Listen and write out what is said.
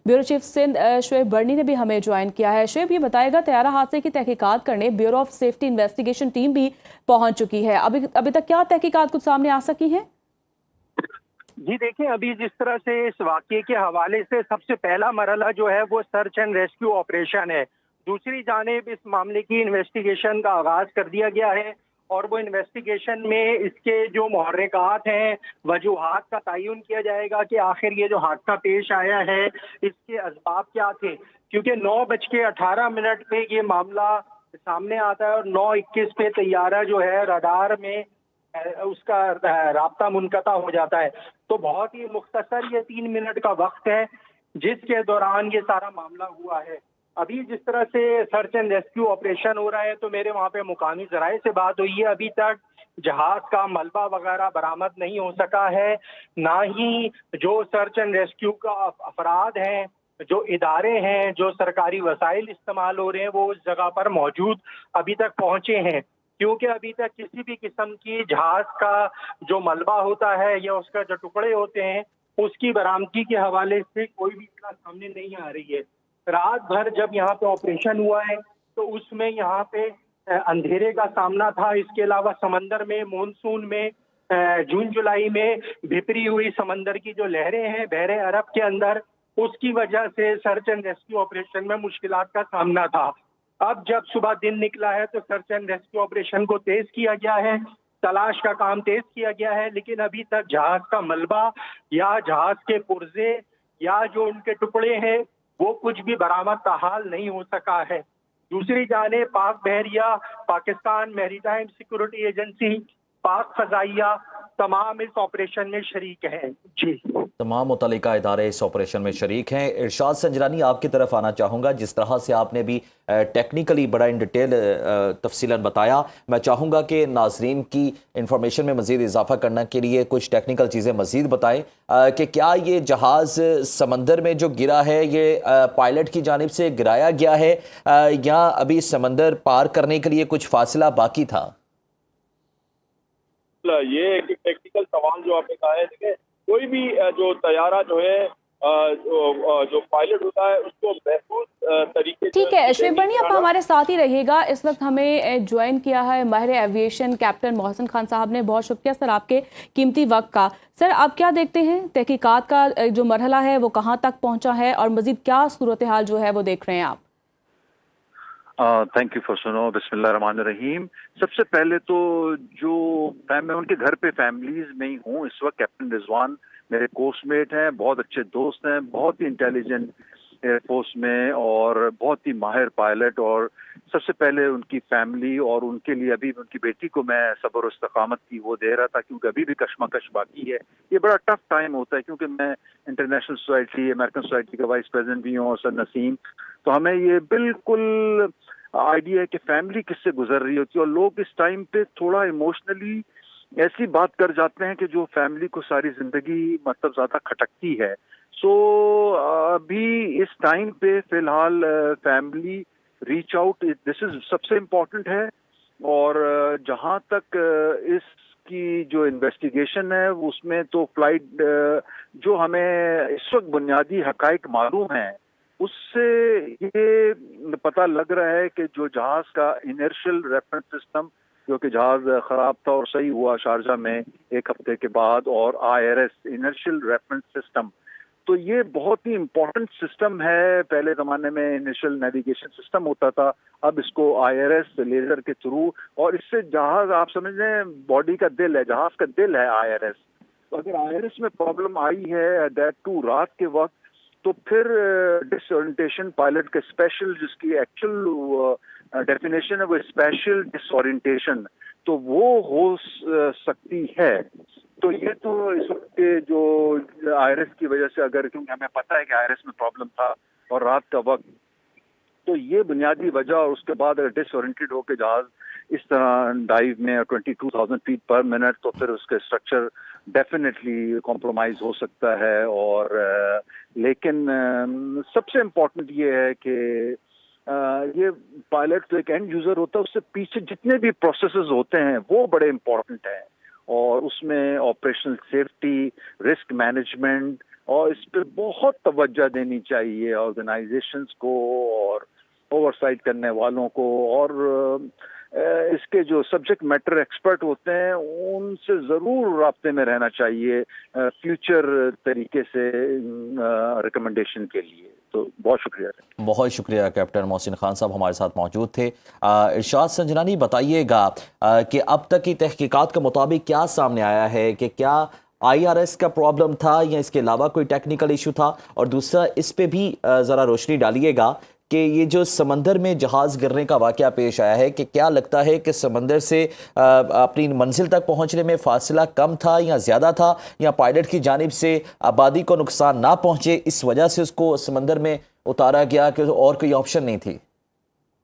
Bureau chief Sindh Shoaib बर्नी ने भी हमें ज्वाइन किया है। शुएब, ये बताएगा, तैयारा हादसे की तहकीकात करने bureau of safety investigation team भी पहुंच चुकी है। अभी तक क्या तहकीकात कुछ सामने आ सकी है? जी देखिए, अभी जिस तरह से इस वाक़ये के हवाले से सबसे पहला मरहला जो है वो सर्च एंड रेस्क्यू ऑपरेशन है। दूसरी जानिब इस मामले की इन्वेस्टिगेशन का आगाज़ कर दिया गया है और वो इन्वेस्टिगेशन में इसके जो मुहर्रिकात हैं, वजूहात का तयन किया जाएगा कि आखिर ये जो हादसा पेश आया है इसके असबाब क्या थे। क्योंकि 9:18 पे ये मामला सामने आता है और 9:21 पे तैयारा जो है रडार में उसका राब्ता मुनक़ता हो जाता है। तो बहुत ही मुख्तसर ये 3 मिनट का वक्त है जिसके दौरान ये सारा मामला हुआ है। अभी जिस तरह से सर्च एंड रेस्क्यू ऑपरेशन हो रहा है तो मेरे वहाँ पे मुकामी ज़राए से बात हुई है, अभी तक जहाज का मलबा वगैरह बरामद नहीं हो सका है, ना ही जो सर्च एंड रेस्क्यू का अफराद हैं, जो इदारे हैं, जो सरकारी वसाइल इस्तेमाल हो रहे हैं वो उस जगह पर मौजूद अभी तक पहुंचे हैं। क्योंकि अभी तक किसी भी किस्म की जहाज का जो मलबा होता है या उसका जो टुकड़े होते हैं उसकी बरामदगी के हवाले से कोई भी इतना सामने नहीं आ रही है। रात भर जब यहाँ पे ऑपरेशन हुआ है तो उसमें यहाँ पे अंधेरे का सामना था। इसके अलावा समंदर में मानसून में जून जुलाई में भिपरी हुई समंदर की जो लहरें हैं बहरे अरब के अंदर, उसकी वजह से सर्च एंड रेस्क्यू ऑपरेशन में मुश्किलात का सामना था। अब जब सुबह दिन निकला है तो सर्च एंड रेस्क्यू ऑपरेशन को तेज किया गया है, तलाश का काम तेज किया गया है, लेकिन अभी तक जहाज का मलबा या जहाज के पुर्जे या जो उनके टुकड़े हैं वो कुछ भी बरामद ताहाल नहीं हो सका है। दूसरी जाने पाक बहरिया, पाकिस्तान मैरीटाइम सिक्योरिटी एजेंसी, पाक फजाइया तमाम इस ऑपरेशन में शरीक हैं। जी, तमाम मुतल्लिका इदारे इस ऑपरेशन में शरीक हैं। इरशाद संजरानी, आपकी तरफ आना चाहूँगा। जिस तरह से आपने भी टेक्निकली बड़ा इन डिटेल तफसीलन बताया, मैं चाहूँगा कि नाजरीन की इंफॉर्मेशन में मज़ीद इजाफा करने के लिए कुछ टेक्निकल चीज़ें मज़ीद बताएं कि क्या ये जहाज़ समंदर में जो गिरा है ये पायलट की जानिब से गिराया गया है या अभी समंदर पार करने के लिए कुछ फासला बाकी था? ये एक टेक्निकल सवाल जो आपने कहा है, देखिए कोई भी जो तैयारा जो है जो पायलट होता है उसको महफूज तरीके से। ठीक है शुएब बर्नी, आप हमारे साथ ही रहिएगा। इस वक्त हमें ज्वाइन किया है माहिर एविएशन कैप्टन मोहसिन खान साहब ने। बहुत शुक्रिया सर आपके कीमती वक्त का। सर, आप क्या देखते हैं, तहकीकात का जो मरहला है वो कहाँ तक पहुँचा है और मजीद क्या सूरत हाल जो है वो देख रहे हैं आप? थैंक यू फॉर सुनो। बिस्मिल्लाहिर्रहमानिर्रहीम। सबसे पहले तो जो मैं उनके घर पे फैमिलीज में ही हूँ इस वक्त। कैप्टन रिजवान मेरे कोर्समेट हैं, बहुत अच्छे दोस्त हैं, बहुत ही इंटेलिजेंट एयरफोर्स में और बहुत ही माहिर पायलट। और सबसे पहले उनकी फैमिली और उनके लिए अभी उनकी बेटी को मैं सब्र और इस्तकामत की वो दे रहा था, क्योंकि अभी भी कशमकश बाकी है। ये बड़ा टफ टाइम होता है क्योंकि मैं इंटरनेशनल सोसाइटी, अमेरिकन सोसाइटी का वाइस प्रेसिडेंट भी हूँ और सर नसीम, तो हमें ये बिल्कुल आइडिया है कि फैमिली किससे गुजर रही होती है। और लोग इस टाइम पे थोड़ा इमोशनली ऐसी बात कर जाते हैं कि जो फैमिली को सारी जिंदगी मतलब ज्यादा खटकती है। सो अभी इस टाइम पे फिलहाल family reach out, this is सबसे इम्पोर्टेंट है। और जहां तक इसकी जो इन्वेस्टिगेशन है उसमें तो फ्लाइट जो हमें इस वक्त बुनियादी हकाइक मालूम है उससे ये पता लग रहा है कि जो जहाज का इनर्शियल रेफरेंस सिस्टम, जो कि जहाज खराब था और सही हुआ शारजा में एक हफ्ते के बाद, और IRS इनर्शियल रेफरेंस सिस्टम, तो ये बहुत ही इम्पोर्टेंट सिस्टम है। पहले ज़माने में इनिशियल नेविगेशन सिस्टम होता था, अब इसको IRS लेजर के थ्रू, और इससे जहाज आप समझ लें बॉडी का दिल है, जहाज का दिल है IRS। तो अगर IRS में प्रॉब्लम आई है दैट टू रात के वक्त, तो फिर डिसओरिएंटेशन पायलट के स्पेशल, जिसकी एक्चुअल डेफिनेशन है वो स्पेशल डिसओरिएंटेशन, तो वो हो सकती है। तो ये तो इस वक्त के जो IRS की वजह से, अगर क्योंकि हमें पता है कि IRS में प्रॉब्लम था और रात का वक्त, तो ये बुनियादी वजह। और उसके बाद अगर डिसओरिएंटेड होकर जहाज इस तरह डाइव में 22,000 फीट पर मिनट, तो फिर उसके स्ट्रक्चर डेफिनेटली कॉम्प्रोमाइज हो सकता है। और लेकिन सबसे इम्पोर्टेंट ये है कि ये पायलट तो एक एंड यूजर होता है, उससे पीछे जितने भी प्रोसेसेस होते हैं वो बड़े इम्पोर्टेंट हैं। और उसमें ऑपरेशनल सेफ्टी, रिस्क मैनेजमेंट اور اس پہ بہت توجہ دینی چاہیے آرگنائزیشنز کو اور اوور سائٹ کرنے والوں کو، اور اس کے جو سبجیکٹ میٹر ایکسپرٹ ہوتے ہیں ان سے ضرور رابطے میں رہنا چاہیے فیوچر طریقے سے ریکمنڈیشن کے لیے۔ تو بہت شکریہ۔ بہت شکریہ کیپٹن محسن خان صاحب ہمارے ساتھ موجود تھے۔ ارشاد سنجرانی بتائیے گا کہ اب تک کی تحقیقات کے مطابق کیا سامنے آیا ہے، کہ کیا IRS کا پرابلم تھا یا اس کے علاوہ کوئی ٹیکنیکل ایشو تھا؟ اور دوسرا اس پہ بھی ذرا روشنی ڈالیے گا کہ یہ جو سمندر میں جہاز گرنے کا واقعہ پیش آیا ہے، کہ کیا لگتا ہے کہ سمندر سے اپنی منزل تک پہنچنے میں فاصلہ کم تھا یا زیادہ تھا، یا پائلٹ کی جانب سے آبادی کو نقصان نہ پہنچے اس وجہ سے اس کو سمندر میں اتارا گیا، کہ اور کوئی آپشن نہیں تھی؟